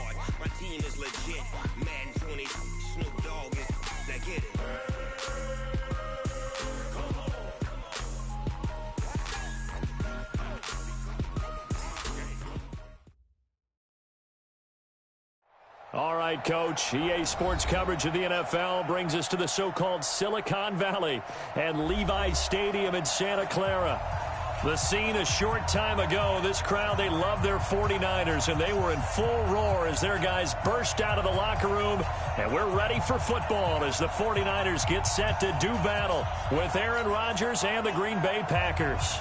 hard. My team is legit. Madden 20, Snoop Dogg is. Now get it. All right, Coach. EA Sports coverage of the NFL brings us to the so-called Silicon Valley and Levi's Stadium in Santa Clara. The scene a short time ago. This crowd, they love their 49ers, and they were in full roar as their guys burst out of the locker room. And we're ready for football as the 49ers get set to do battle with Aaron Rodgers and the Green Bay Packers.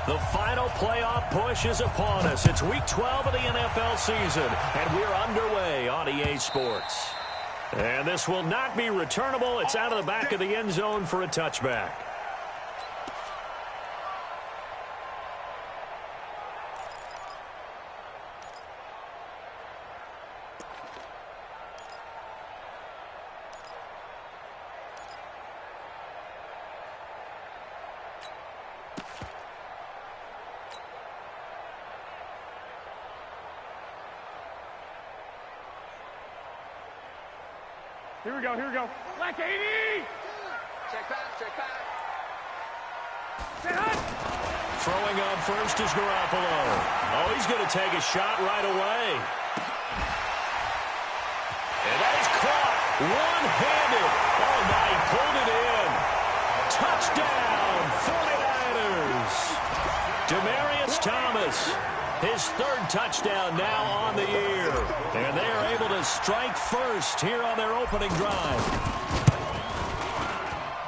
The final playoff push is upon us. It's Week 12 of the NFL season, and we're underway on EA Sports. And this will not be returnable. It's out of the back of the end zone for a touchback. Here we go. Black 80! Check back. Say hi! Throwing on first is Garoppolo. Oh, he's going to take a shot right away. And that is caught one-handed. Oh, my, he pulled it in. Touchdown, 49ers. Demaryius Thomas. His third touchdown now on the year. And they are able to strike first here on their opening drive.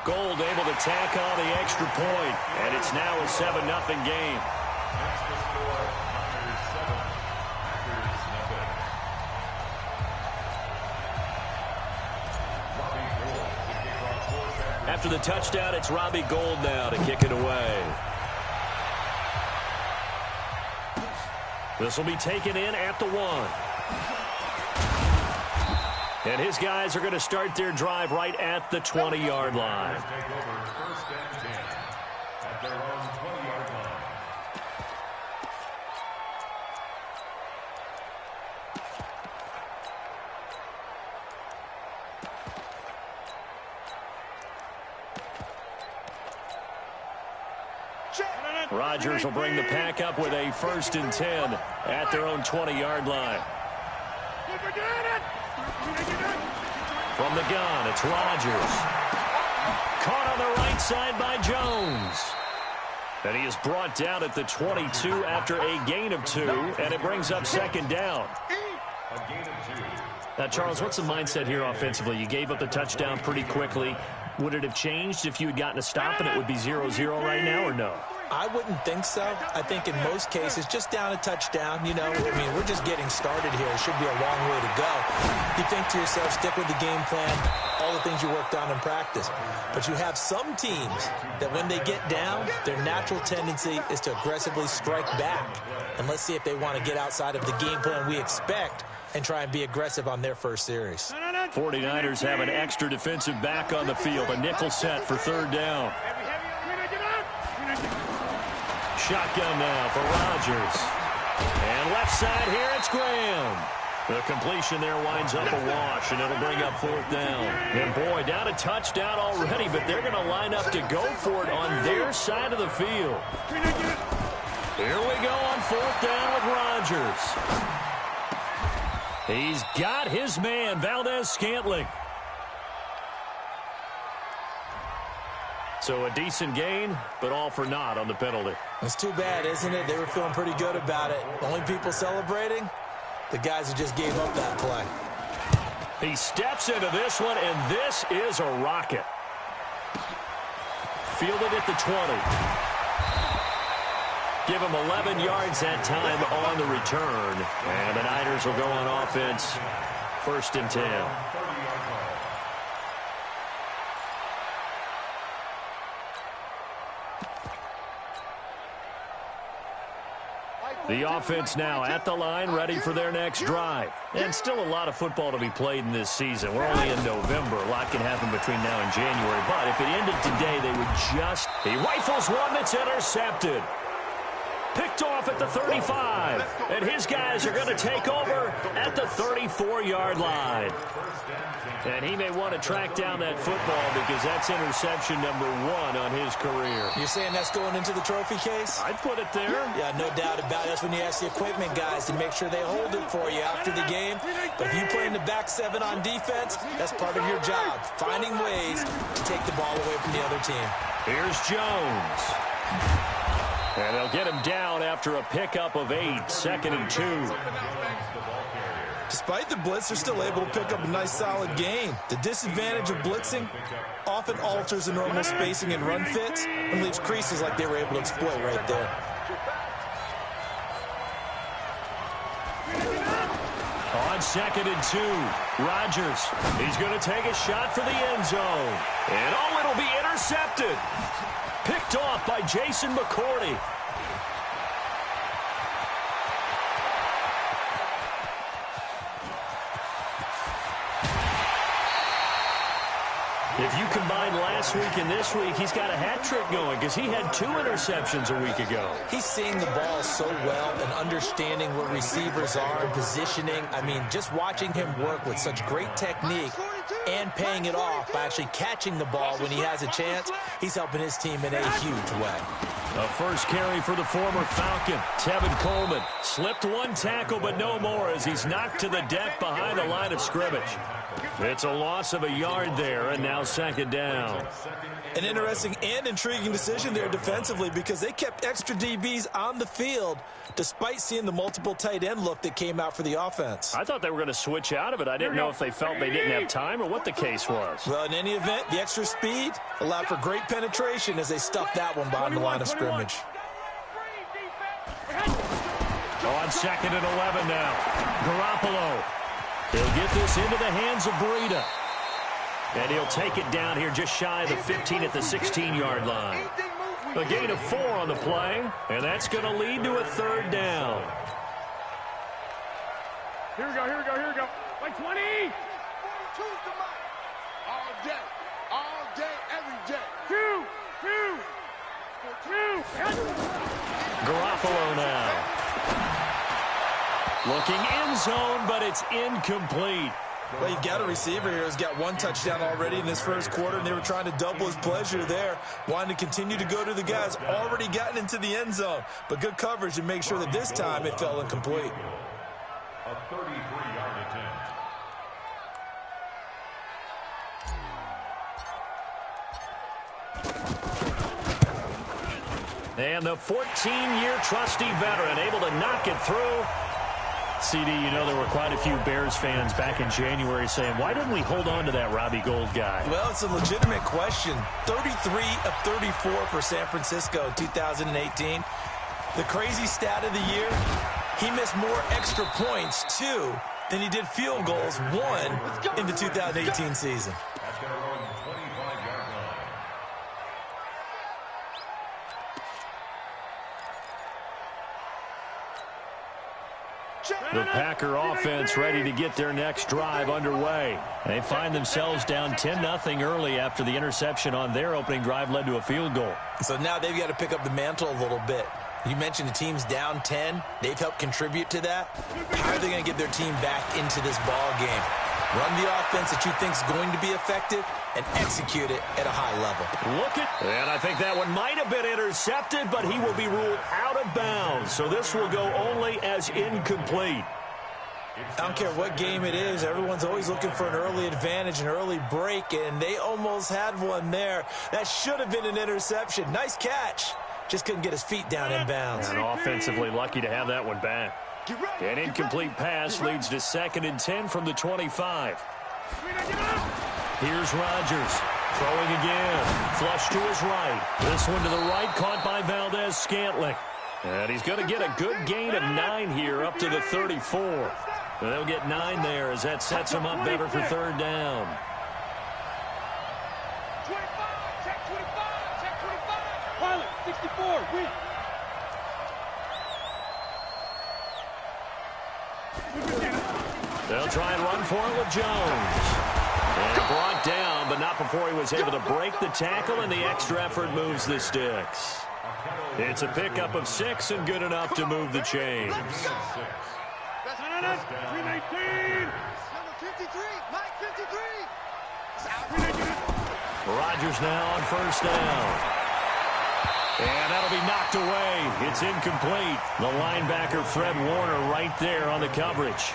Gold able to tack on the extra point. And it's now a 7-0 game. After the touchdown, it's Robbie Gould now to kick it away. This will be taken in at the 1. And his guys are going to start their drive right at the 20-yard line. First and 10 at their own 20-yard line. Rodgers will bring the pack up with a 1st and 10 at their own 20-yard line. From the gun, it's Rodgers. Caught on the right side by Jones. And he is brought down at the 22 after a gain of 2, and it brings up 2nd down. A gain of 2. Now, Charles, what's the mindset here offensively? You gave up the touchdown pretty quickly. Would it have changed if you had gotten a stop and it would be 0-0 right now, or no? I wouldn't think so. I think in most cases, just down a touchdown, you know, I mean, we're just getting started here. It should be a long way to go. You think to yourself, stick with the game plan, all the things you worked on in practice. But you have some teams that when they get down, their natural tendency is to aggressively strike back. And let's see if they want to get outside of the game plan we expect and try and be aggressive on their first series. 49ers have an extra defensive back on the field, a nickel set for 3rd down. Shotgun now for Rodgers. And left side here, it's Graham. The completion there winds up a wash, and it'll bring up 4th down. And boy, down a touchdown already, but they're going to line up to go for it on their side of the field. Here we go on 4th down with Rodgers. He's got his man, Valdez-Scantling. So a decent gain, but all for naught on the penalty. It's too bad, isn't it? They were feeling pretty good about it. Only people celebrating, the guys who just gave up that play. He steps into this one, and this is a rocket. Fielded at the 20. Give him 11 yards that time on the return. And the Niners will go on offense, 1st and 10. The offense now at the line, ready for their next drive. And still a lot of football to be played in this season. We're only in November. A lot can happen between now and January. But if it ended today, they would just... He rifles one that's intercepted. Picked off at the 35. And his guys are going to take over at the 34-yard line. And he may want to track down that football because that's interception number 1 on his career. You're saying that's going into the trophy case? I'd put it there. Yeah, no doubt about it. That's when you ask the equipment guys to make sure they hold it for you after the game. But if you play in the back 7 on defense, that's part of your job, finding ways to take the ball away from the other team. Here's Jones. And they'll get him down after a pickup of 8, 2nd and 2. Despite the blitz, they're still able to pick up a nice, solid gain. The disadvantage of blitzing often alters the normal spacing and run fits and leaves creases like they were able to exploit right there. On 2nd and 2, Rodgers. He's going to take a shot for the end zone. And oh, it'll be intercepted. Picked off by Jason McCourty. If you combine last week and this week, he's got a hat trick going because he had 2 interceptions a week ago. He's seeing the ball so well and understanding where receivers are and positioning. I mean, just watching him work with such great technique and paying it off by actually catching the ball when he has a chance, he's helping his team in a huge way. A first carry for the former Falcon, Tevin Coleman. Slipped 1 tackle, but no more as he's knocked to the deck behind the line of scrimmage. It's a loss of a yard there, and now 2nd down. An interesting and intriguing decision there defensively because they kept extra DBs on the field despite seeing the multiple tight end look that came out for the offense. I thought they were going to switch out of it. I didn't know if they felt they didn't have time or what the case was. Well, in any event, the extra speed allowed for great penetration as they stuffed that one behind the line of scrimmage. On 2nd and 11 now, Garoppolo. He'll get this into the hands of Breida. And he'll take it down here just shy of the 15 at the 16-yard line. A gain of 4 on the play, and that's going to lead to a 3rd down. Here we go, here we go, here we go. Like 20. All day, every day. 2. Garoppolo now. Looking end zone, but it's incomplete. Well, you've got a receiver here who's got 1 touchdown already in this first quarter, and they were trying to double his pleasure there, wanting to continue to go to the guys already gotten into the end zone. But good coverage to make sure that this time it fell incomplete. A 33-yard attempt. And the 14-year trusty veteran able to knock it through. CD, you know there were quite a few Bears fans back in January saying, why didn't we hold on to that Robbie Gould guy? Well, it's a legitimate question. 33 of 34 for San Francisco in 2018. The crazy stat of the year, he missed more extra points, 2, than he did field goals, 1, in the 2018 season. At their own 25-yard line. The Packer offense ready to get their next drive underway. They find themselves down 10-0 early after the interception on their opening drive led to a field goal. So now they've got to pick up the mantle a little bit. You mentioned the team's down 10. They've helped contribute to that. How are they going to get their team back into this ball game? Run the offense that you think is going to be effective and execute it at a high level. And I think that one might have been intercepted, but he will be ruled out of bounds. So this will go only as incomplete. I don't care what game it is. Everyone's always looking for an early advantage, an early break, and they almost had one there. That should have been an interception. Nice catch. Just couldn't get his feet down in bounds. And offensively lucky to have that one back. An incomplete pass leads to 2nd and 10 from the 25. Here's Rodgers. Throwing again. Flush to his right. This one to the right, caught by Valdez-Scantling. And he's going to get a good gain of 9 here up to the 34. They'll get 9 there as that sets them up better for 3rd down. 25, check 25, check 25. Pilot, 64, weak. They'll try and run for it with Jones. And brought down, but not before he was able to break the tackle, and the extra effort moves the sticks. It's a pickup of 6 and good enough to move the chains. 319. Number 53, Mike 53. Rodgers now on first down. And that'll be knocked away. It's incomplete. The linebacker, Fred Warner, right there on the coverage.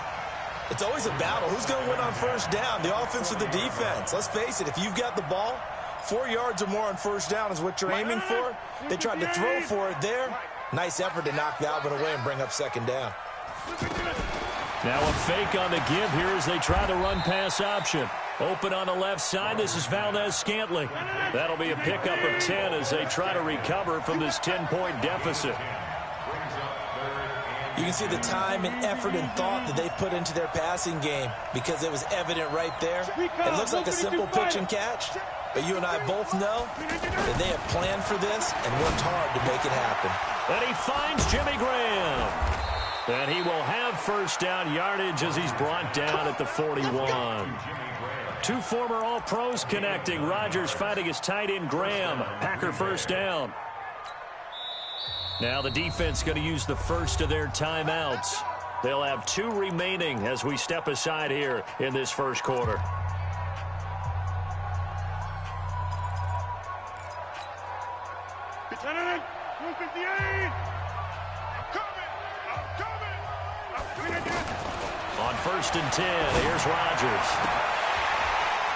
It's always a battle. Who's going to win on first down, the offense or the defense? Let's face it, if you've got the ball, 4 yards or more on first down is what you're aiming for. They tried to throw for it there. Nice effort to knock Valvin away and bring up second down. Now a fake on the give here as they try the run-pass option. Open on the left side. This is Valdez-Scantling. That'll be a pickup of 10 as they try to recover from this 10-point deficit. You can see the time and effort and thought that they put into their passing game because it was evident right there. It looks like a simple pitch and catch, but you and I both know that they have planned for this and worked hard to make it happen. And he finds Jimmy Graham. And he will have first down yardage as he's brought down at the 41. Two former All-Pros connecting. Rodgers fighting his tight end Graham. Packer first down. Now the defense going to use the first of their timeouts. They'll have 2 remaining as we step aside here in this first quarter. Lieutenant, 258. I'm coming. On first and 10, here's Rodgers.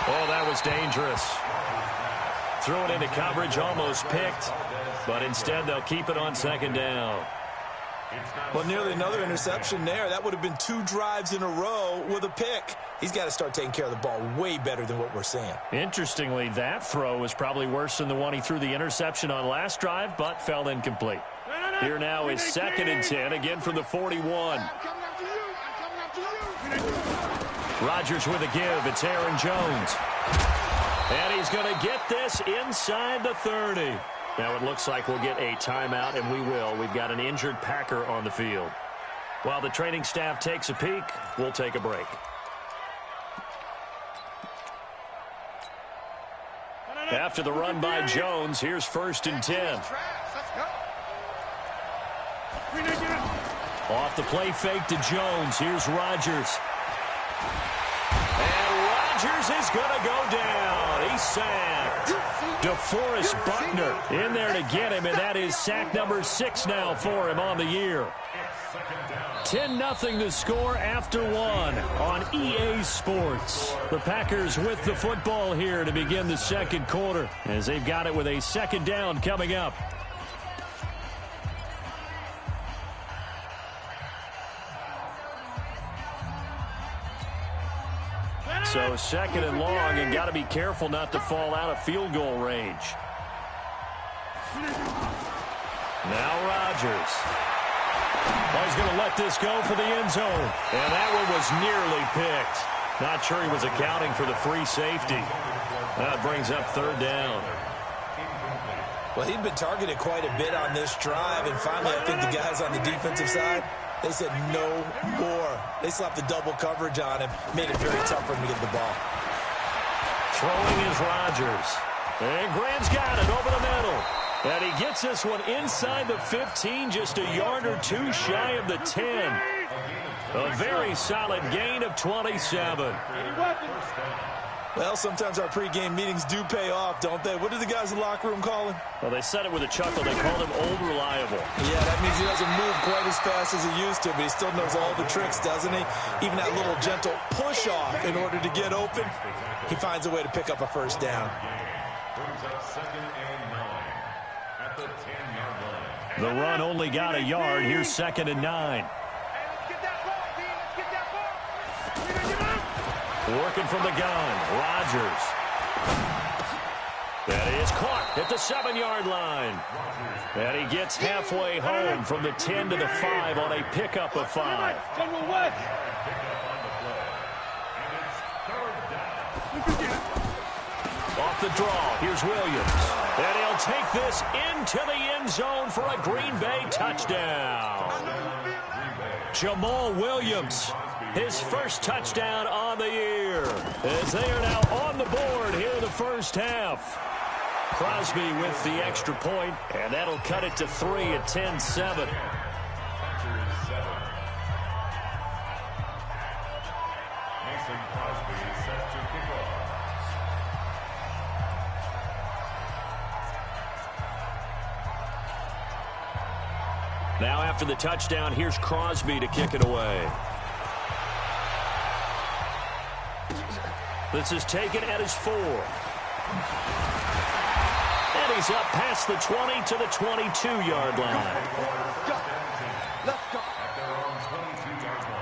Oh, that was dangerous. Threw it into coverage, almost picked. But instead, they'll keep it on second down. Well, nearly another interception there. That would have been 2 drives in a row with a pick. He's got to start taking care of the ball way better than what we're seeing. Interestingly, that throw was probably worse than the one he threw the interception on last drive, but fell incomplete. Here now is second and 10, again from the 41. Rodgers with a give. It's Aaron Jones. And he's going to get this inside the 30. Now it looks like we'll get a timeout, and we will. We've got an injured Packer on the field. While the training staff takes a peek, we'll take a break. After the run by Jones, here's first and 10. Off the play fake to Jones. Here's Rodgers. And Rodgers is going to go down. He's sacked. DeForest Buckner in there to get him, and that is sack number 6 now for him on the year. 10-0 the score after 1 on EA Sports. The Packers with the football here to begin the second quarter as they've got it with a second down coming up. So second and long, and got to be careful not to fall out of field goal range. Now Rodgers. He's going to let this go for the end zone. And that one was nearly picked. Not sure he was accounting for the free safety. That brings up third down. Well, he'd been targeted quite a bit on this drive, and finally I think the guys on the defensive side, they said no more. They slapped the double coverage on him, made it very tough for him to get the ball. Throwing is Rodgers. And Graham's got it over the middle. And he gets this one inside the 15, just a yard or 2 shy of the 10. A very solid gain of 27. Well, sometimes our pregame meetings do pay off, don't they? What did the guys in the locker room call him? Well, they said it with a chuckle. They called him Old Reliable. Yeah, that means he doesn't move quite as fast as he used to, but he still knows all the tricks, doesn't he? Even that little gentle push-off in order to get open, he finds a way to pick up a first down. The run only got a yard. Here's second and 9. Working from the gun, Rodgers. That is caught at the 7-yard line. And he gets halfway home from the 10 to the 5 on a pickup of 5. Off the draw, here's Williams. And he'll take this into the end zone for a Green Bay touchdown. Jamal Williams, his first touchdown on the year, as they are now on the board here in the first half. Crosby with the extra point, and that'll cut it to 3 at 10-7. Crosby is set to kick off. Now after the touchdown, here's Crosby to kick it away. This is taken at his 4. And he's up past the 20 to the 22-yard line. Let's go. At their own 22-yard line.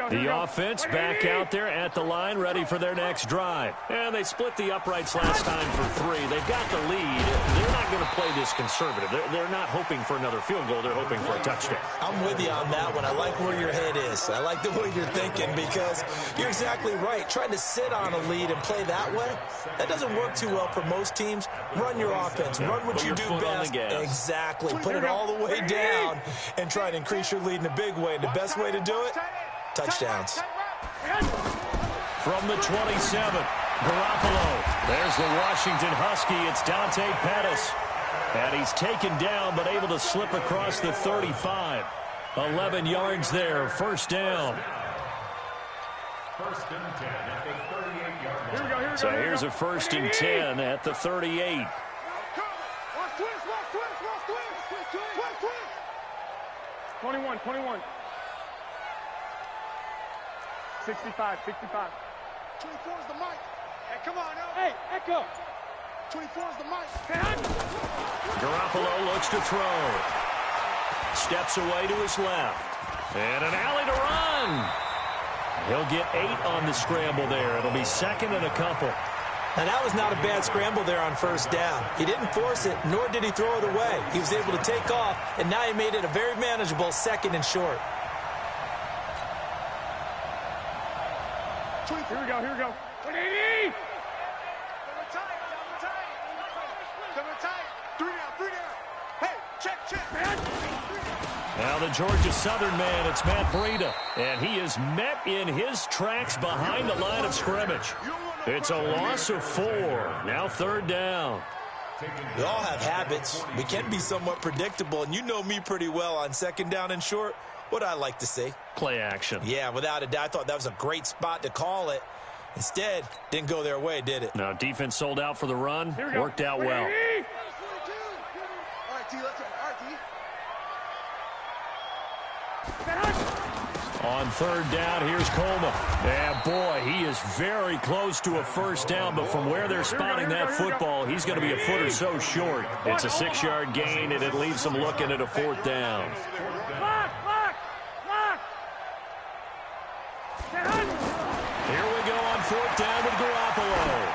The offense back out there at the line, ready for their next drive. And they split the uprights last time for 3. They've got the lead. They're not going to play this conservative. They're not hoping for another field goal. They're hoping for a touchdown. I'm with you on that one. I like where your head is. I like the way you're thinking because you're exactly right. Trying to sit on a lead and play that way, that doesn't work too well for most teams. Run your offense. Run what you do best. Exactly. Put it all the way down and try to increase your lead in a big way. And the best way to do it, touchdowns. From the 27, Garoppolo. There's the Washington Husky. It's Dante Pettis. And he's taken down but able to slip across the 35. 11 yards there. First down. First and 10 at the 38-yard line. So here's a first and 10 at the 38. 21. 65. 24 is the mic. Hey, come on, now. Hey, Echo. 24 is the mic. Garoppolo looks to throw. Steps away to his left. And an alley to run. He'll get 8 on the scramble there. It'll be second and a couple. Now, that was not a bad scramble there on first down. He didn't force it, nor did he throw it away. He was able to take off, and now he made it a very manageable second and short. Here we go. 180! Three down. Hey, check. Now the Georgia Southern man, it's Matt Breida. And he is met in his tracks behind the line of scrimmage. It's a loss of 4. Now third down. We all have habits. We can be somewhat predictable, and you know me pretty well on second down and short. What I like to see. Play action. Yeah, without a doubt. I thought that was a great spot to call it. Instead, didn't go their way, did it? Now defense sold out for the run. Worked out well. All right, T, let's go. On third down, here's Coleman. Yeah, boy, he is very close to a first down, but from where they're spotting that football, he's going to be a foot or so short. It's a 6-yard gain, and it leaves them looking at a fourth down. Here we go on fourth down with Garoppolo.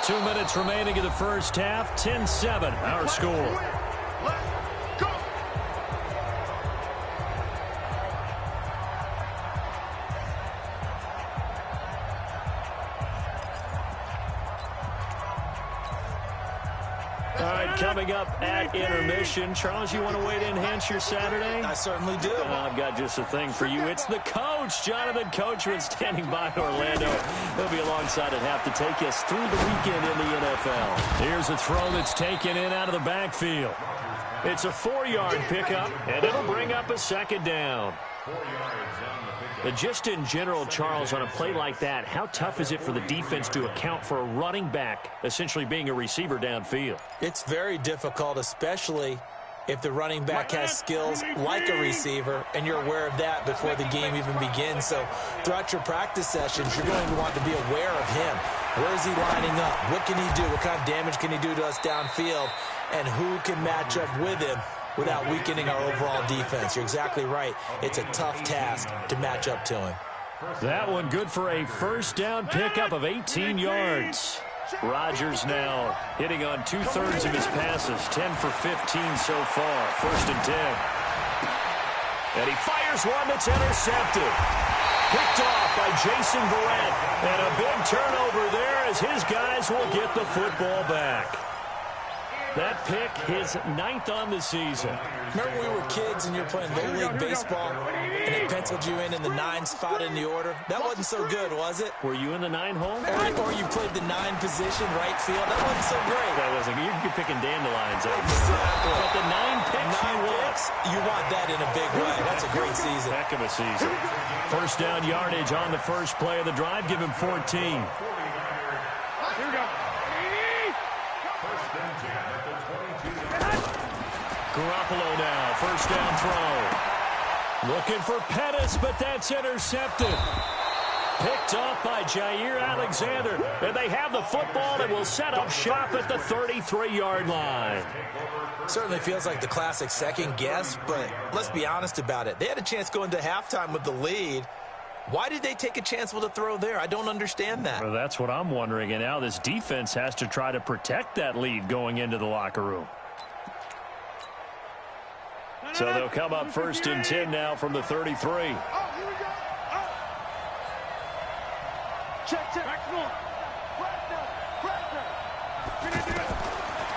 2 minutes remaining in the first half. 10-7, our score. Coming up at intermission. Charles, you want to wait to enhance your Saturday? I certainly do. I've got just a thing for you. It's the coach, Jonathan Coachman, standing by in Orlando. He'll be alongside at half to take us through the weekend in the NFL. Here's a throw that's taken in out of the backfield. It's a 4-yard pickup, and it'll bring up a second down. 4 yards on the pickup. Just in general, Charles, on a play like that, how tough is it for the defense to account for a running back essentially being a receiver downfield? It's very difficult, especially if the running back has skills like a receiver, and you're aware of that before the game even begins. So throughout your practice sessions, you're going to want to be aware of him. Where is he lining up? What can he do? What kind of damage can he do to us downfield? And who can match up with him without weakening our overall defense? You're exactly right. It's a tough task to match up to him. That one good for a first down pickup of 18 yards. Rodgers now hitting on 2/3 of his passes, 10 for 15 so far. First and 10. And he fires one that's intercepted. Picked off by Jason Verrett. And a big turnover there as his guys will get the football back. That pick, his 9th on the season. Remember we were kids and you were playing Little League Baseball and they penciled you in the 9 spot in the order? That wasn't so good, was it? Were you in the 9 hole? Or you played the 9 position, right field? That wasn't so great. That wasn't. You're picking dandelions. Exactly. But the 9 picks you want that in a big way. That's a great season. Heck of a season. First down yardage on the first play of the drive. Give him 14. Here we go. Garoppolo now, first down throw. Looking for Pettis, but that's intercepted. Picked off by Jair Alexander. And they have the football and will set up shop at the 33-yard line. Certainly feels like the classic second guess, but let's be honest about it. They had a chance going to halftime with the lead. Why did they take a chance with a throw there? I don't understand that. Well, that's what I'm wondering. And now this defense has to try to protect that lead going into the locker room. So they'll come up first and 10 now from the 33. Oh, here we go. Oh. Check.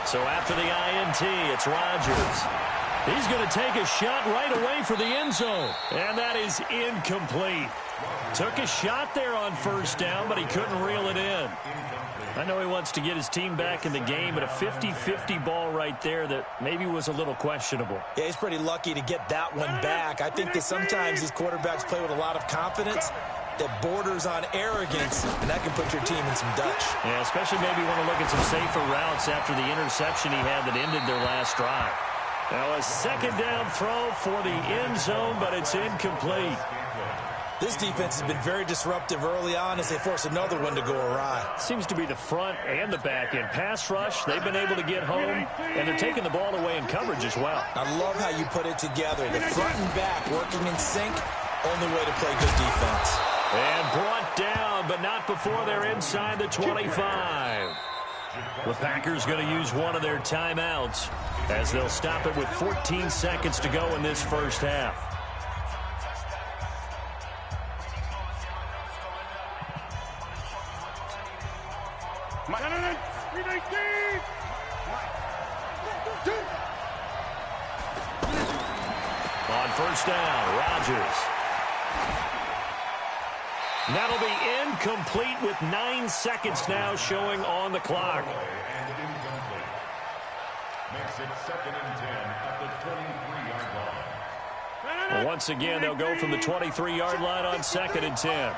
So after the INT, it's Rodgers. He's going to take a shot right away for the end zone. And that is incomplete. Took a shot there on first down, but he couldn't reel it in. I know he wants to get his team back in the game, but a 50-50 ball right there that maybe was a little questionable. Yeah, he's pretty lucky to get that one back. I think that sometimes these quarterbacks play with a lot of confidence that borders on arrogance, and that can put your team in some Dutch. Yeah, especially maybe want to look at some safer routes after the interception he had that ended their last drive. Now a second down throw for the end zone, but it's incomplete. This defense has been very disruptive early on as they force another one to go awry. Seems to be the front and the back end. Pass rush, they've been able to get home, and they're taking the ball away in coverage as well. I love how you put it together. The front and back working in sync, only way to play good defense. And brought down, but not before they're inside the 25. The Packers going to use one of their timeouts as they'll stop it with 14 seconds to go in this first half. On first down, Rodgers. That'll be incomplete with 9 seconds now showing on the clock. Makes it second and 10 at the 23-yard line. Well, once again, they'll go from the 23-yard line on second and 10.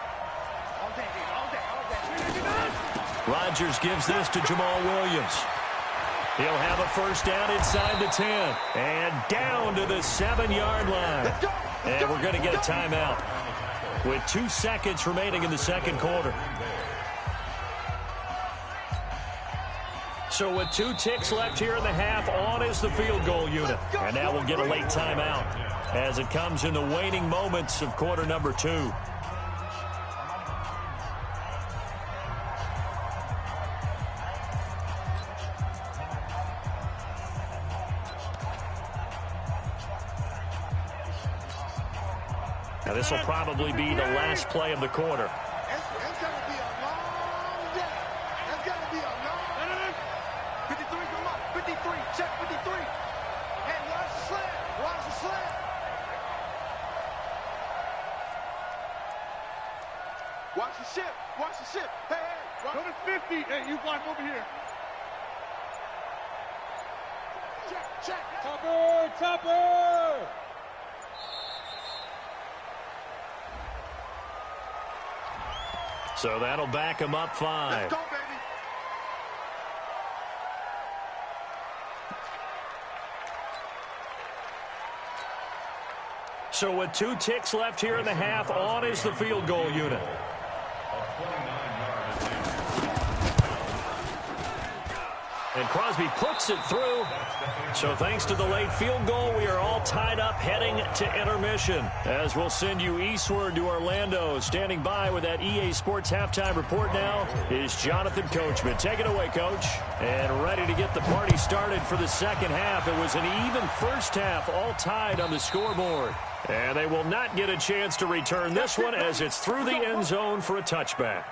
Rodgers gives this to Jamal Williams. He'll have a first down inside the 10. And down to the 7-yard line. And we're going to get a timeout with 2 seconds remaining in the second quarter. So with 2 ticks left here in the half, on is the field goal unit. And now we'll get a late timeout as it comes in the waning moments of quarter number 2. Now this will probably be the last play of the quarter. It's going to be a long day. It's going to be a long 53, come on. 53, check 53. Hey, watch the slant. Watch the slant. Watch the ship. Watch the ship. Hey. Go to 50. Hey, you block over here. Check. Topper. So that'll back him up 5. Let's go, baby. So with 2 ticks left here in the half, on is the field goal unit. And Crosby puts it through. So thanks to the late field goal, we are all tied up heading to intermission. As we'll send you eastward to Orlando. Standing by with that EA Sports halftime report now is Jonathan Coachman. Take it away, Coach. And ready to get the party started for the second half. It was an even first half, all tied on the scoreboard. And they will not get a chance to return this one as it's through the end zone for a touchback.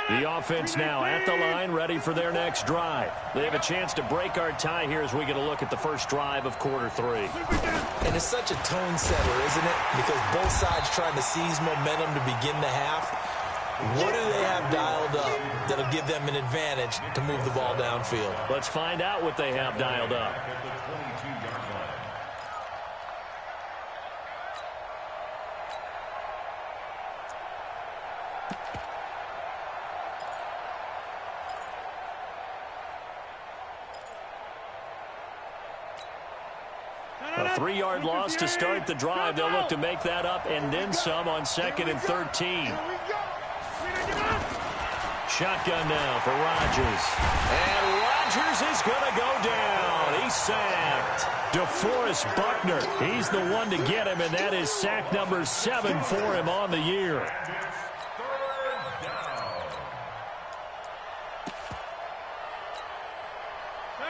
The offense now at the line, ready for their next drive. They have a chance to break our tie here as we get a look at the first drive of quarter 3. And it's such a tone setter, isn't it? Because both sides trying to seize momentum to begin the half. What do they have dialed up that'll give them an advantage to move the ball downfield? Let's find out what they have dialed up. A 3-yard loss to start the drive. They'll look to make that up and then some on 2nd and 13. Shotgun now for Rodgers. And Rodgers is going to go down. He's sacked. DeForest Buckner, he's the one to get him, and that is sack number 7 for him on the year.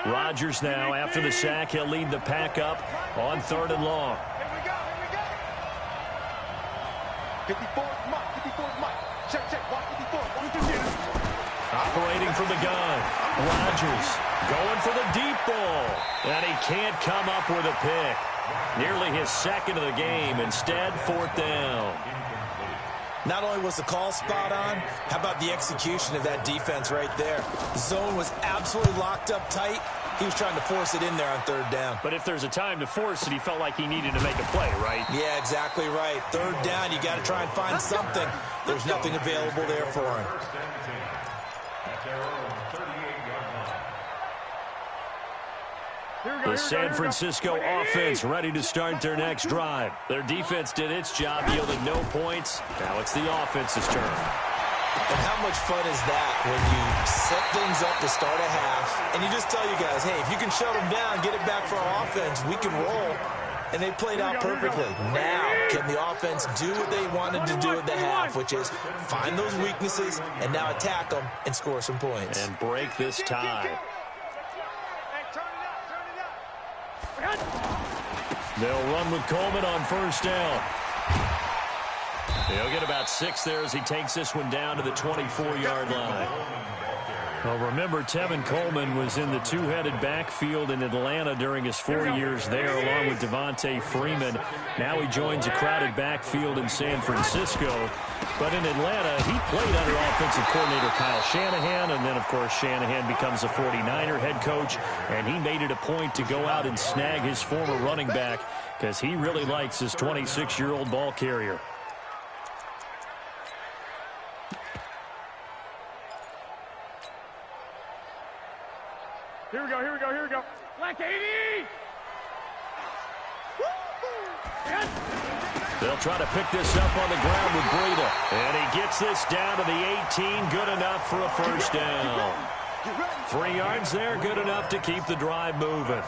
Rodgers now, after the sack, he'll lead the pack up on 3rd and long. Here we go. 54's Mike. 54's Mike. Check. Watch 54. Watch 54. Operating from the gun. Rodgers going for the deep ball. And he can't come up with a pick. Nearly his second of the game. Instead, 4th down. Not only was the call spot on, how about the execution of that defense right there? The zone was absolutely locked up tight. He was trying to force it in there on 3rd down. But if there's a time to force it, he felt like he needed to make a play, right? Yeah, exactly right. 3rd down, you got to try and find something. There's nothing available there for him. The San Francisco offense ready to start their next drive. Their defense did its job, yielded no points. Now it's the offense's turn. And how much fun is that when you set things up to start a half, and you just tell you guys, hey, if you can shut them down, get it back for our offense, we can roll. And they played out perfectly. Now, can the offense do what they wanted to do at the half, which is find those weaknesses and now attack them and score some points. And break this tie. They'll run with Coleman on 1st down. He'll get about 6 there as he takes this one down to the 24-yard line. Well, remember, Tevin Coleman was in the two-headed backfield in Atlanta during his 4 years there, along with Devontae Freeman. Now he joins a crowded backfield in San Francisco. But in Atlanta, he played under offensive coordinator Kyle Shanahan, and then, of course, Shanahan becomes a 49er head coach, and he made it a point to go out and snag his former running back because he really likes his 26-year-old ball carrier. Here we go. Black 80! They'll try to pick this up on the ground with Breida. And he gets this down to the 18. Good enough for a 1st down. 3 yards there, good enough to keep the drive moving.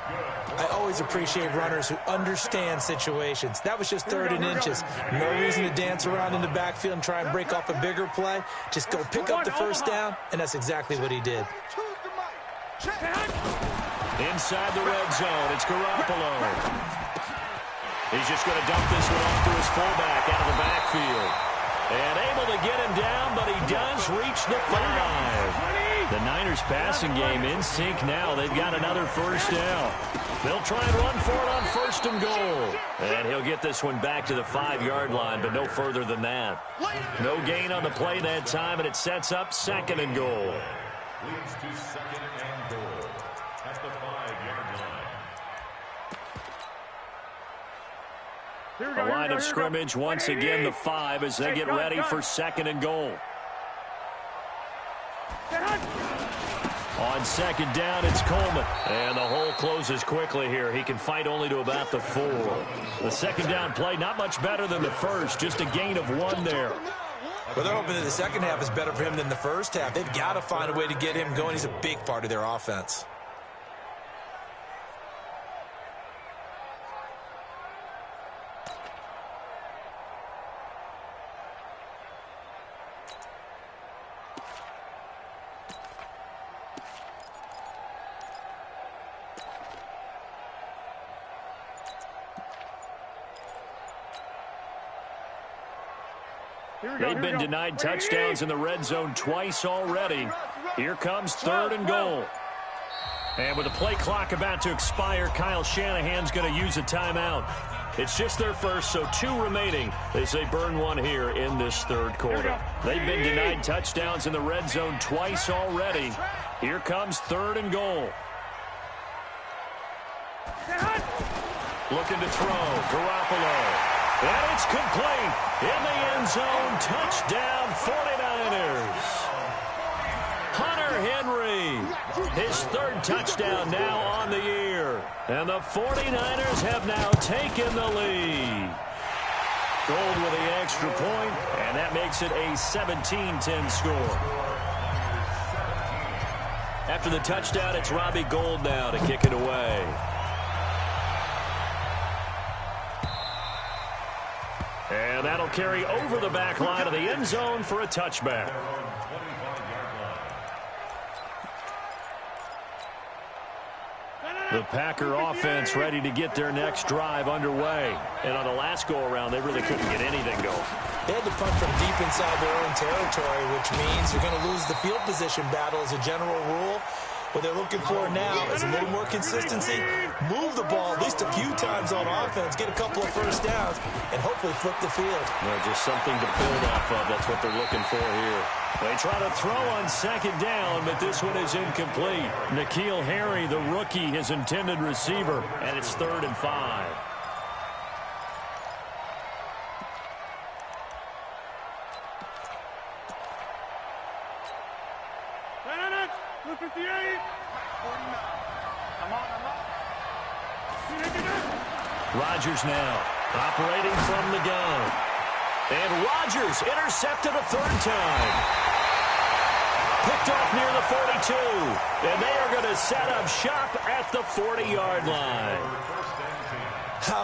I always appreciate runners who understand situations. That was just 3rd and inches. No reason to dance around in the backfield and try and break off a bigger play. Just go pick up the 1st down, and that's exactly what he did. Inside the red zone, it's Garoppolo. He's just going to dump this one off to his fullback out of the backfield. And able to get him down, but he does reach the 5. The Niners passing game in sync now. They've got another 1st down. They'll try and run for it on 1st and goal. And he'll get this one back to the 5-yard line, but no further than that. No gain on the play that time, and it sets up 2nd and goal. Leads to 2nd and goal at the 5-yard line. The line of scrimmage once again the 5 as they get ready for 2nd and goal. On second down, it's Coleman. And the hole closes quickly here. He can fight only to about the 4. The second down play, not much better than the first. Just a gain of 1 there. Well, they're hoping that the second half is better for him than the first half. They've got to find a way to get him going. He's a big part of their offense. They've been denied touchdowns in the red zone twice already. Here comes 3rd and goal. And with the play clock about to expire, Kyle Shanahan's going to use a timeout. It's just their first, so 2 remaining as they burn 1 here in this 3rd quarter. They've been denied touchdowns in the red zone twice already. Here comes 3rd and goal. Looking to throw. Garoppolo. And it's complete. In the end zone. Touchdown 49ers. Hunter Henry. His 3rd touchdown now on the year. And the 49ers have now taken the lead. Gold with the extra point, and that makes it a 17-10 score. After the touchdown, it's Robbie Gould now to kick it away. And that'll carry over the back line of the end zone for a touchback. The Packer offense ready to get their next drive underway. And on the last go-around, they really couldn't get anything going. They had to punt from deep inside their own territory, which means you're going to lose the field position battle as a general rule. What they're looking for now is a little more consistency, move the ball at least a few times on offense, get a couple of first downs, and hopefully flip the field. Well, just something to build off of. That's what they're looking for here. They try to throw on second down, but this one is incomplete. N'Keal Harry, the rookie, his intended receiver, and it's 3rd and 5. Rodgers now operating from the gun. And Rodgers intercepted a 3rd time. Picked off near the 42. And they are going to set up shop at the 40-yard line.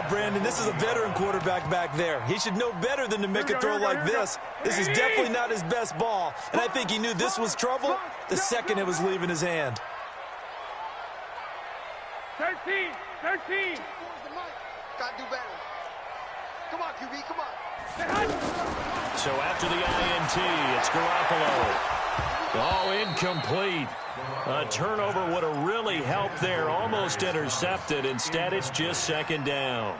Brandon, this is a veteran quarterback back there. He should know better than to make a throw like this. This is definitely not his best ball. And I think he knew this was trouble the second it was leaving his hand. 13. Gotta do better. Come on, QB, come on. So after the INT, it's Garoppolo. Oh, incomplete. A turnover would have really helped there. Almost intercepted. Instead, it's just second down.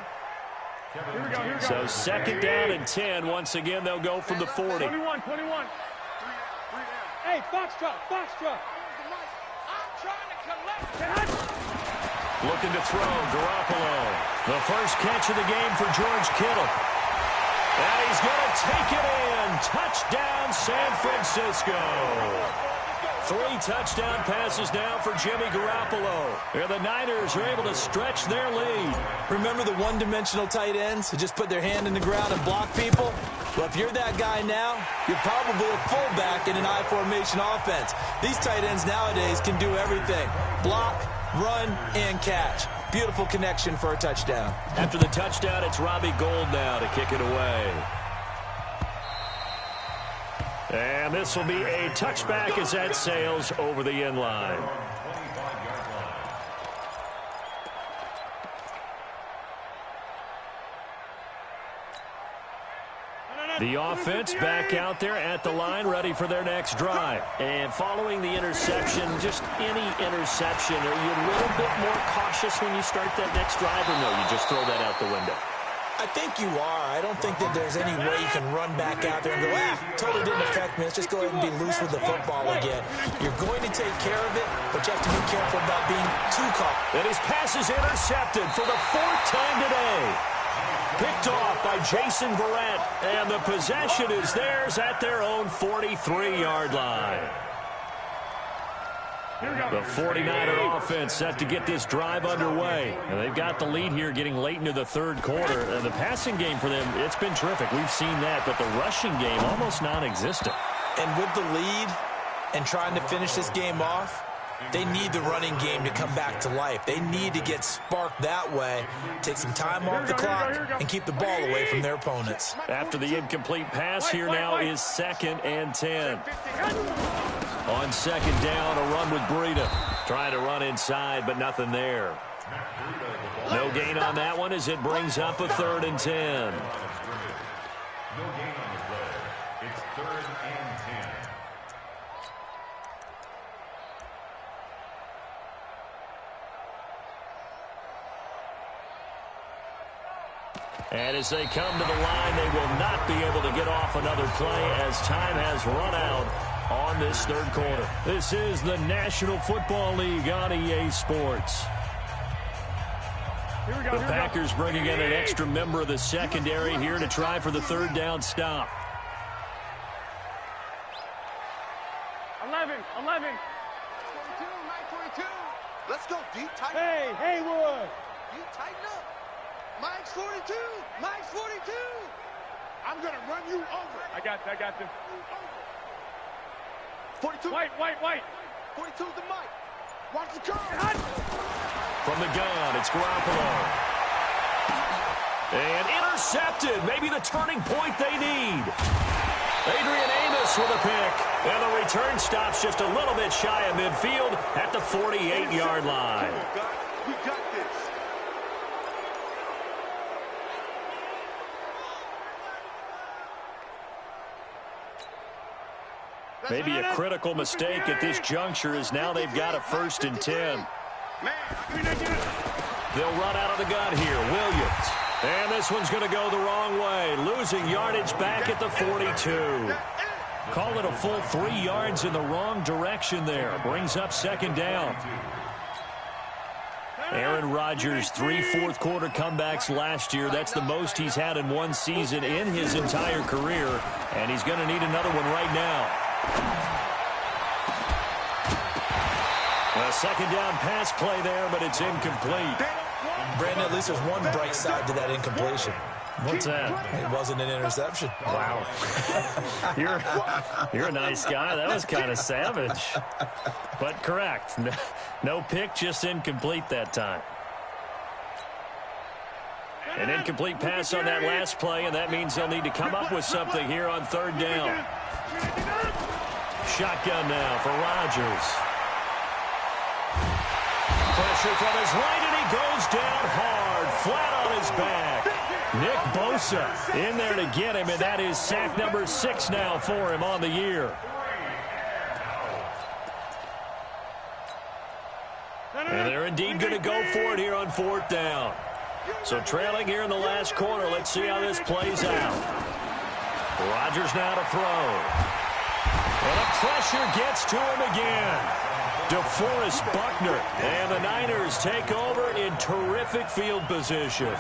Here we go. So second down and 10. Once again, they'll go from the 40. 21. Hey, Foxtrot. I'm trying to collect. Looking to throw, Garoppolo. The first catch of the game for George Kittle. And he's going to take it in. Touchdown, San Francisco. 3 touchdown passes now for Jimmy Garoppolo. And the Niners are able to stretch their lead. Remember the one-dimensional tight ends who just put their hand in the ground and block people? Well, if you're that guy now, you're probably a fullback in an I-formation offense. These tight ends nowadays can do everything. Block, run, and catch. Beautiful connection for a touchdown. After the touchdown, it's Robbie Gould now to kick it away. And this will be a touchback as that sails over the end line. The offense back out there at the line, ready for their next drive. And following the interception, just any interception, are you a little bit more cautious when you start that next drive, or no, you just throw that out the window? I think you are. I don't think that there's any way you can run back out there and go, totally didn't affect me. Let's just go ahead and be loose with the football again. You're going to take care of it, but you have to be careful about being too caught. And his pass is intercepted for the 4th time today. Picked off by Jason Verrett, and the possession is theirs at their own 43-yard line. The 49er offense set to get this drive underway. And they've got the lead here getting late into the third quarter. And the passing game for them, it's been terrific. We've seen that, but the rushing game almost non-existent. And with the lead and trying to finish this game off, they need the running game to come back to life. They need to get sparked that way, take some time off the clock, and keep the ball away from their opponents. After the incomplete pass, here now is 2nd and 10. On 2nd down, a run with Breida. Trying to run inside, but nothing there. No gain on that one as it brings up a 3rd and 10. No gain on the play. It's 3rd and 10. And as they come to the line, they will not be able to get off another play as time has run out on this third quarter. This is the National Football League on EA Sports. The Packers bringing in an extra member of the secondary here to try for the 3rd down stop. 11. 22, 922. Let's go, D. Tighten up. Hey, Haywood. You tighten up. Mike's 42. Mike's 42. I'm going to run you over. I got this. 42. White. 42's the Mike. Watch the curve. From the gun, it's Garoppolo. And intercepted. Maybe the turning point they need. Adrian Amos with a pick. And the return stops just a little bit shy of midfield at the 48-yard line. We got this. Maybe a critical mistake at this juncture as now they've got a 1st and 10. They'll run out of the gun here. Williams. And this one's going to go the wrong way. Losing yardage back at the 42. Call it a full 3 yards in the wrong direction there. Brings up 2nd down. Aaron Rodgers, 3 fourth-quarter comebacks last year. That's the most he's had in one season in his entire career. And he's going to need another one right now. A 2nd down pass play there, but it's incomplete. Brandon, at least there's one bright side to that incompletion. What's that? It wasn't an interception. Wow. You're a nice guy. That was kind of savage. But correct. No pick, just incomplete that time. An incomplete pass on that last play, and that means they'll need to come up with something here on 3rd down. Shotgun now for Rodgers. Pressure from his right, and he goes down hard, flat on his back. Nick Bosa in there to get him, and that is sack number 6 now for him on the year. And they're indeed going to go for it here on 4th down. So trailing here in the last quarter, let's see how this plays out. Rodgers now to throw. And the pressure gets to him again. DeForest Buckner. And the Niners take over in terrific field position.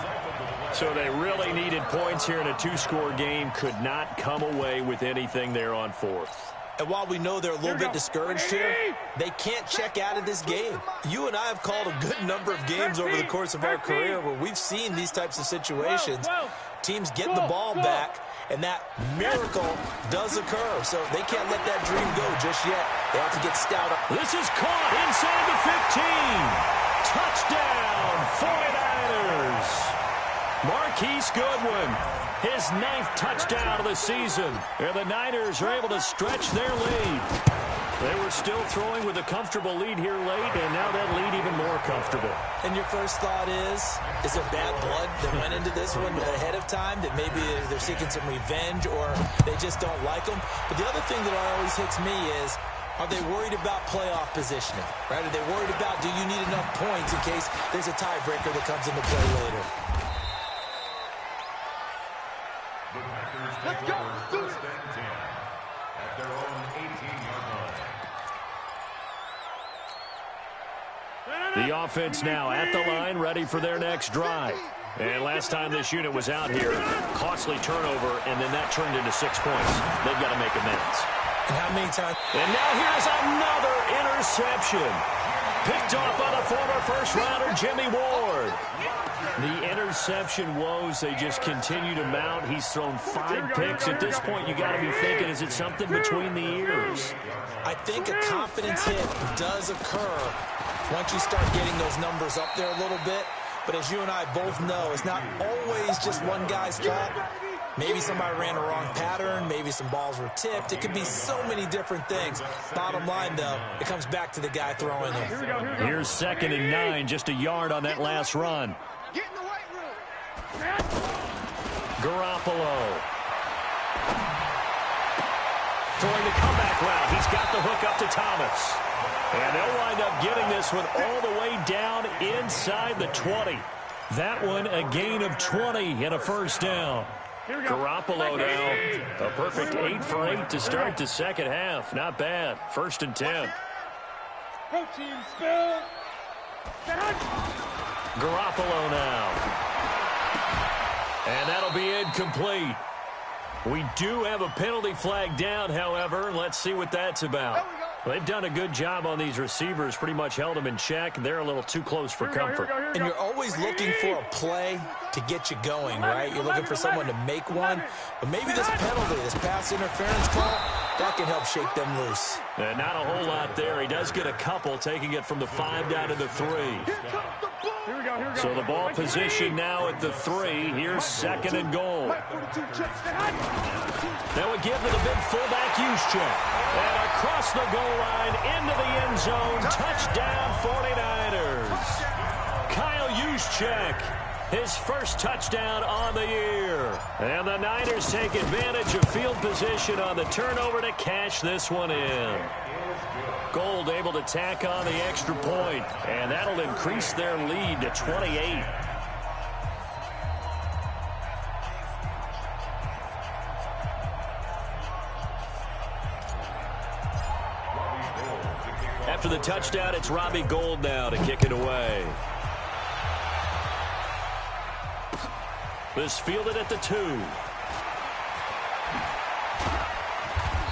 So they really needed points here in a 2-score game. Could not come away with anything there on 4th. And while we know they're a little bit discouraged here, they can't check out of this game. You and I have called a good number of games over the course of our career where we've seen these types of situations. Teams get the ball back, and that miracle does occur. So they can't let that dream go just yet. They have to get stout up. This is caught inside the 15. Touchdown, 49ers. Marquise Goodwin, his 9th touchdown of the season. And the Niners are able to stretch their lead. They were still throwing with a comfortable lead here late, and now that lead even more comfortable. And your first thought is there bad blood that went into this one ahead of time, that maybe they're seeking some revenge or they just don't like them? But the other thing that always hits me is, are they worried about playoff positioning? Right? Are they worried about, do you need enough points in case there's a tiebreaker that comes into play later? The Packers take over 1st and 10 at their own 18-yard line. The offense now at the line, ready for their next drive. And last time this unit was out here, costly turnover, and then that turned into 6 points. They've got to make amends. And how many times? And now here's another interception. Picked off by the former first-rounder Jimmy Ward. The interception woes, they just continue to mount. He's thrown 5 picks. At this point, you got to be thinking, is it something between the ears? I think a confidence hit does occur once you start getting those numbers up there a little bit. But as you and I both know, it's not always just one guy's fault. Maybe somebody ran a wrong pattern. Maybe some balls were tipped. It could be so many different things. Bottom line, though, it comes back to the guy throwing them. Here's 2nd and 9, just a yard on that last run. Get in the weight room. Garoppolo. Throwing the comeback route. He's got the hook up to Thomas. And they'll wind up getting this one all the way down inside the 20. That one a gain of 20 and a first down. Garoppolo now a perfect 8 for 8 to start the second half. Not bad. 1st and 10. Protein spill. Garoppolo now. And that'll be incomplete. We do have a penalty flag down, however. Let's see what that's about. They've done a good job on these receivers, pretty much held them in check. They're a little too close for comfort. And you're always looking for a play to get you going, right? You're looking for someone to make one. But maybe this penalty, this pass interference call, that can help shake them loose. Not a whole lot there. He does get a couple, taking it from the 5 down to the 3. So the ball position now at the 3. Here's 2nd and goal. That would give it a big fullback use check. And across the goal line into the end zone. Touchdown 49ers. Kyle Juszczyk, his first touchdown on the year. And the Niners take advantage of field position on the turnover to cash this one in. Gold able to tack on the extra point, and that'll increase their lead to 28. After the touchdown, it's Robbie Gould now to kick it away. This fielded at the 2.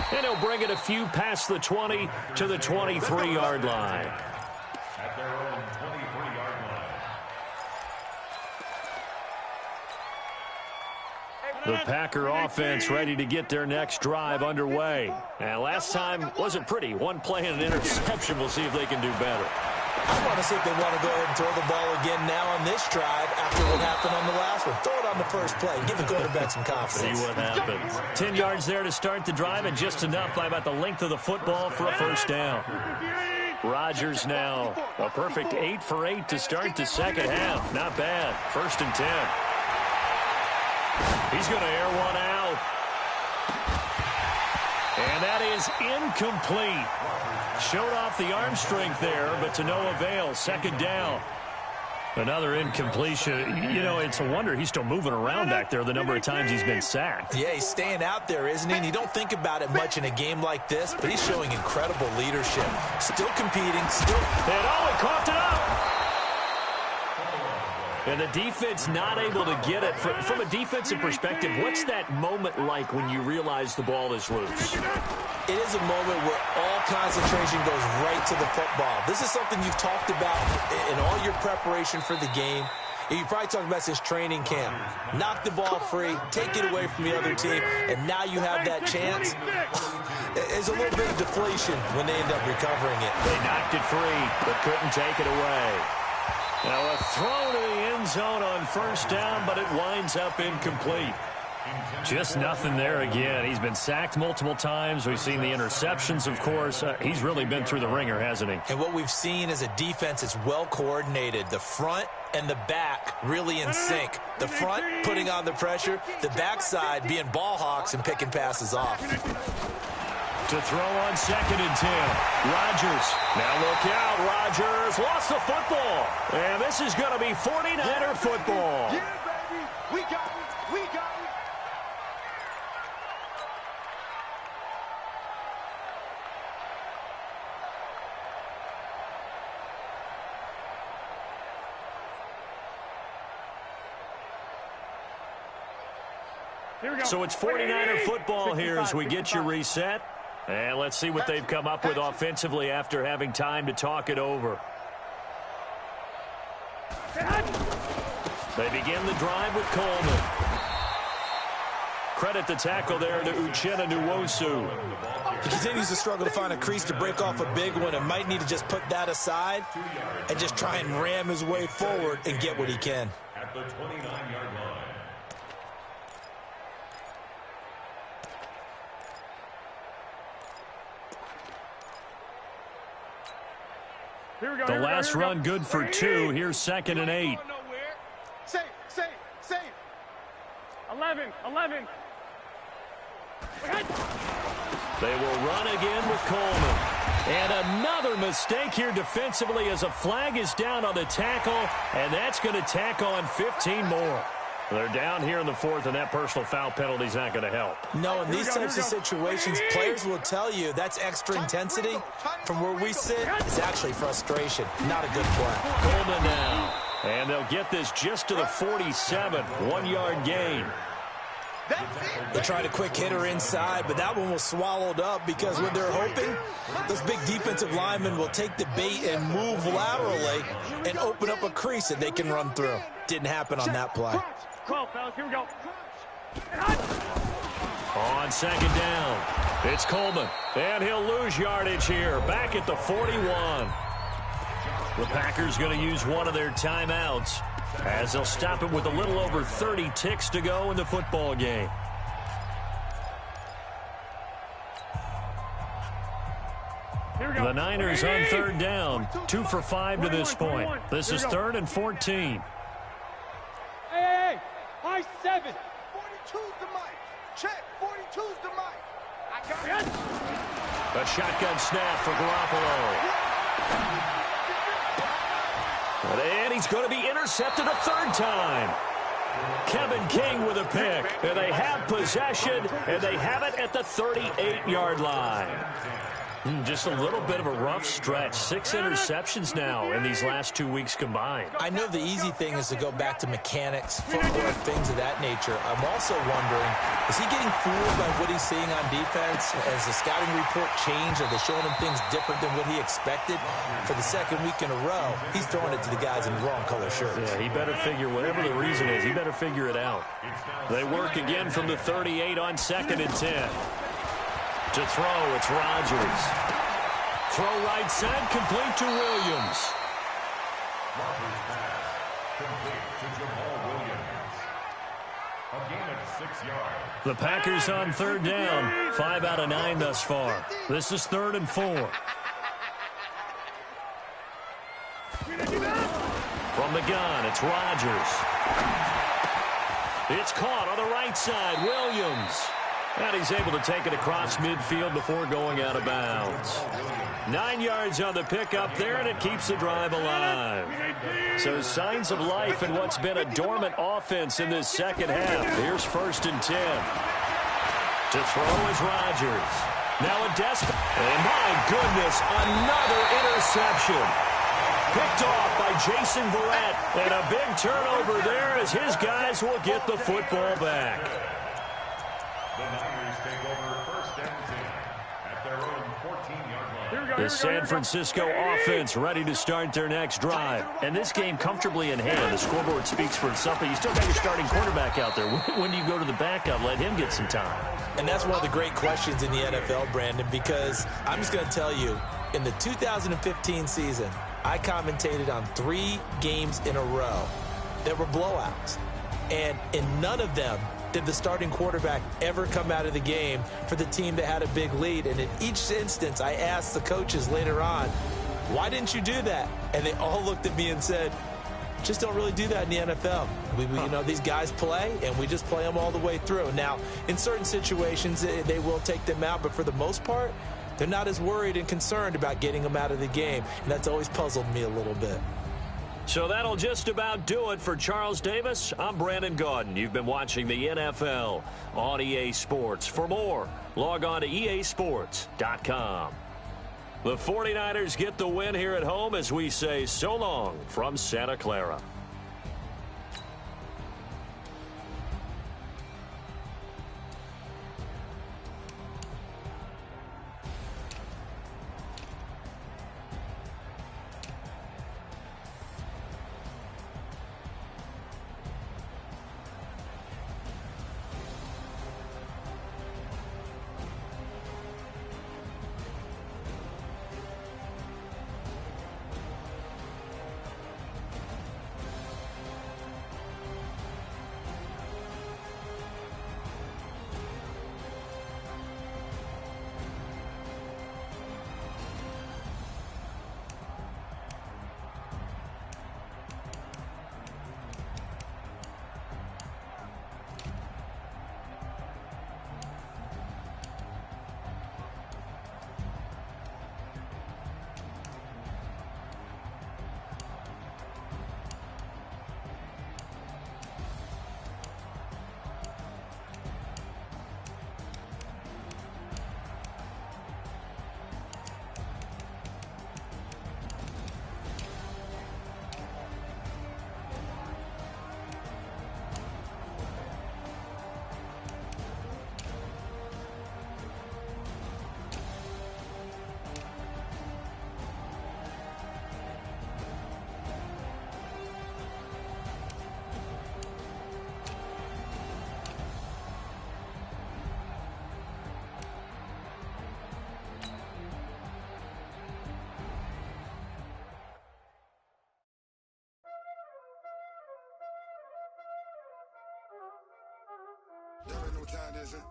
And he'll bring it a few past the 20 to the 23-yard line. At their own 23-yard line. The Packer offense ready to get their next drive underway. And last time wasn't pretty. One play and an interception. We'll see if they can do better. I want to see if they want to go ahead and throw the ball again now on this drive after what happened on the last one. Throw it on the first play. Give the quarterback some confidence. See what happens. 10 yards there to start the drive, and just enough by about the length of the football for a first down. Rodgers now a perfect 8 for 8 to start the second half. Not bad. 1st and 10. He's going to air one out. And that is incomplete. Showed off the arm strength there, but to no avail. 2nd down. Another incompletion. You know, it's a wonder he's still moving around back there the number of times he's been sacked. Yeah, he's staying out there, isn't he? And you don't think about it much in a game like this, but he's showing incredible leadership. Still competing, still... And oh, he coughed it up! And the defense not able to get it. From a defensive perspective, what's that moment like when you realize the ball is loose? It is a moment where all concentration goes right to the football. This is something you've talked about in all your preparation for the game. You probably talked about since training camp. Knock the ball free, take it away from the other team, and now you have that chance. There's a little bit of deflation when they end up recovering it. They knocked it free, but couldn't take it away. Now a throw to the end zone on 1st down, but it winds up incomplete. Just nothing there again. He's been sacked multiple times. We've seen the interceptions, of course. He's really been through the ringer, hasn't he? And what we've seen is a defense that's well coordinated. The front and the back really in sync. The front putting on the pressure, the backside being ball hawks and picking passes off. To throw on 2nd and 10. Rodgers. Now look out. Rodgers lost the football. And this is going to be 49er football. Yeah, baby. We got it. We got it. So it's 49er football here as we get you reset. And let's see what they've come up with offensively after having time to talk it over. They begin the drive with Coleman. Credit the tackle there to Uchenna Nwosu. He continues to struggle to find a crease to break off a big one and might need to just put that aside and just try and ram his way forward and get what he can. At the 29-yard line. The last run good for 2. Here's 2nd and 8. Save. 11. They will run again with Coleman. And another mistake here defensively as a flag is down on the tackle, and that's going to tack on 15 more. They're down here in the 4th, and that personal foul penalty is not going to help. No, in these types of situations, players will tell you that's extra intensity. From where we sit, it's actually frustration. Not a good play. Coleman now. And they'll get this just to the 47. 1-yard gain. They tried a quick hitter inside, but that one was swallowed up because what they're hoping, those big defensive linemen will take the bait and move laterally and open up a crease that they can run through. Didn't happen on that play. 12, fellas, here we go. On 2nd down, it's Coleman. And he'll lose yardage here, back at the 41. The Packers going to use one of their timeouts as they'll stop it with a little over 30 ticks to go in the football game. The Niners on 3rd down, 2 for 5 to this point. This is 3rd and 14. Hey, high 7. 42's the mic. Check. 42's the mic. I got it. A shotgun snap for Garoppolo. And he's going to be intercepted a 3rd time. Kevin King with a pick. And they have possession, and they have it at the 38-yard line. Just a little bit of a rough stretch. 6 interceptions now in these last 2 weeks combined. I know the easy thing is to go back to mechanics, footwork, things of that nature. I'm also wondering, is he getting fooled by what he's seeing on defense? Has the scouting report changed? Are they showing him things different than what he expected? For the 2nd week in a row, he's throwing it to the guys in the wrong color shirts. Yeah, he better figure, whatever the reason is, he better figure it out. They work again from the 38 on 2nd and 10. To throw, it's Rodgers. Throw right side, complete to Williams. Rodgers pass, complete to Jamal Williams. A gain of 6 yards. The Packers on 3rd down. 5 out of 9 thus far. This is 3rd and 4. From the gun, it's Rodgers. It's caught on the right side, Williams. And he's able to take it across midfield before going out of bounds. 9 yards on the pickup there, and it keeps the drive alive. So signs of life in what's been a dormant offense in this 2nd half. Here's 1st and 10. To throw is Rodgers. Now a desperate. And my goodness, another interception. Picked off by Jason Verrett. And a big turnover there as his guys will get the football back. The Niners take over 1st and 10 at their own 14-yard line. The San Francisco offense ready to start their next drive. And this game comfortably in hand. The scoreboard speaks for itself, but you still got your starting quarterback out there. When do you go to the backup? Let him get some time. And that's one of the great questions in the NFL, Brandon, because I'm just going to tell you, in the 2015 season, I commentated on 3 games in a row that were blowouts. And in none of them did the starting quarterback ever come out of the game for the team that had a big lead. And in each instance, I asked the coaches later on, why didn't you do that? And they all looked at me and said, just don't really do that in the NFL. You know, these guys play, and we just play them all the way through. Now, in certain situations, they will take them out, but for the most part, they're not as worried and concerned about getting them out of the game. And that's always puzzled me a little bit. So that'll just about do it for Charles Davis. I'm Brandon Gaudin. You've been watching the NFL on EA Sports. For more, log on to easports.com. The 49ers get the win here at home as we say so long from Santa Clara. what time this is.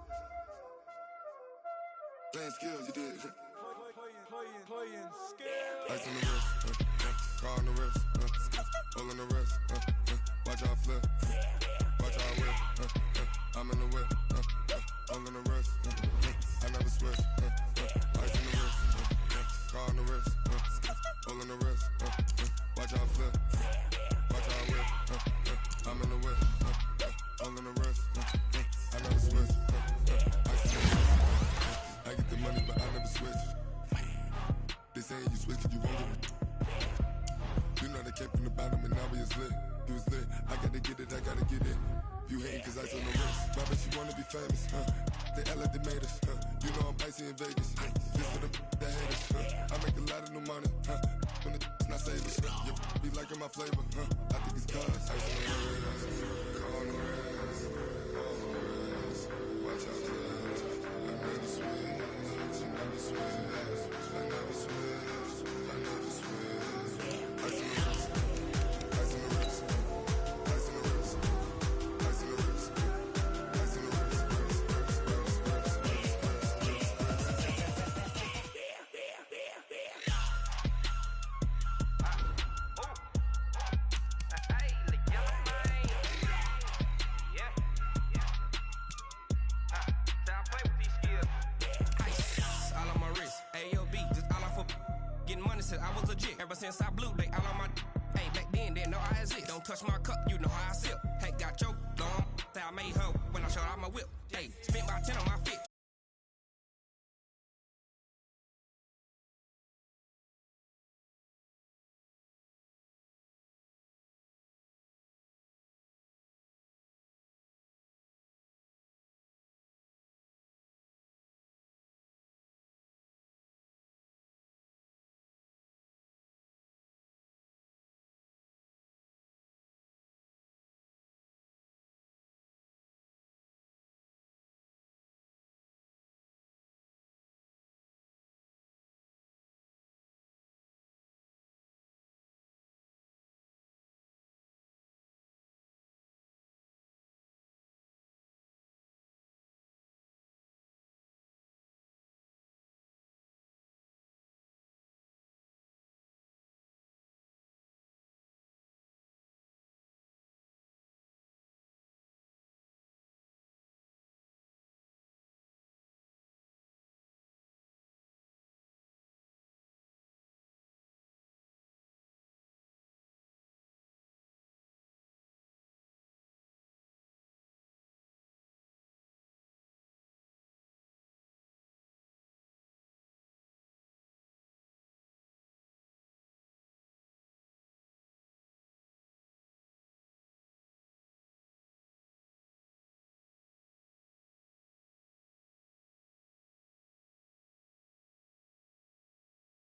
Playing skills, you did. Playing skills. Ice on the wrist, car on the wrist, hole in the wrist, watch out flip, watch out whip, I'm in the whip, hole in the wrist, I never switch, ice on the wrist, car on the wrist, hole in the wrist, watch out flip, watch out whip, I'm in the whip, hole in the wrist, I never switch, ice on the wrist, I get the money but I never switch. They saying you switch it, you won't get it. You know they came from the bottom and now we is lit. You was lit, I gotta get it, I gotta get it. You hating cause ice on the wrist. My bitch, you wanna be famous, They act like they made us, You know I'm icy in Vegas, This for the that hate us, I make a lot of new money, When the not saving, You be liking my flavor, I think it's cause ice on the wrist, car on the wrist, watch out for that. I never switch, you never switch. I never switch, I never switch. Ice in the wrist, ice in the wrist, ice in the wrist, ice in the wrist, ice in the wrist, I was legit. Ever since I blew, they all on my. Hey, back then, didn't know I exist. Don't touch my cup, you know how I sip. Hey, got choked on. Say I made her when I showed out my whip. Hey, spent about 10 on my fit.